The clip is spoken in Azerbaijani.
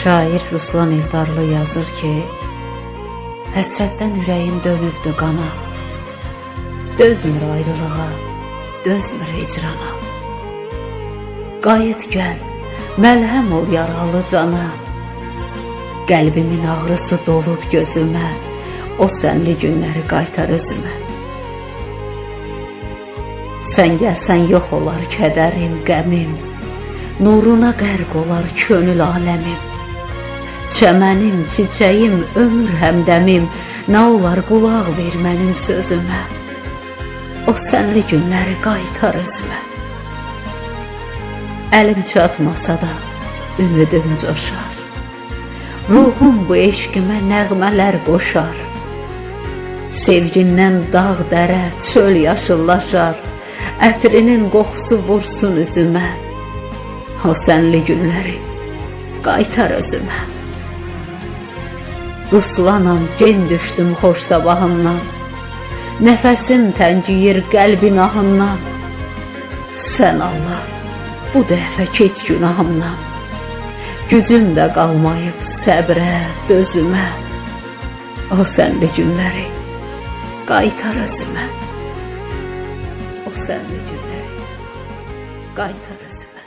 Şair Ruslan Eldarlı yazır ki, həsrətdən ürəyim dönübdü qana, dözmür ayrılığa, dözmür hicrana. Qayıt gəl, məlhəm ol yaralı cana, qəlbimin ağrısı dolub gözümə, o sənli günləri qaytar özümə. Sən gəlsən yox olar kədərim, qəmim, nuruna qərq olar könül aləmim. Çəmənim, çiçəyim, ömür həmdəmim, nə olar qulaq ver mənim sözümə. O sənli günləri qaytar özümə. Əlim çatmasa da ümidim coşar, ruhum bu eşqimə nəğmələr qoşar. Sevgindən dağ dərə çöl yaşıllaşar, ətrinin qoxusu vursun üzümə. O sənli günləri qaytar özümə. Ruslanam, gen düşdüm xoş sabahımdan, nəfəsim təngiyir qəlbin ahından. Sən Allah, bu dəfə keç günahımdan, gücüm də qalmayıb səbrə, dözümə. O sənli günləri qaytar özümə. O sənli günləri qaytar özümə.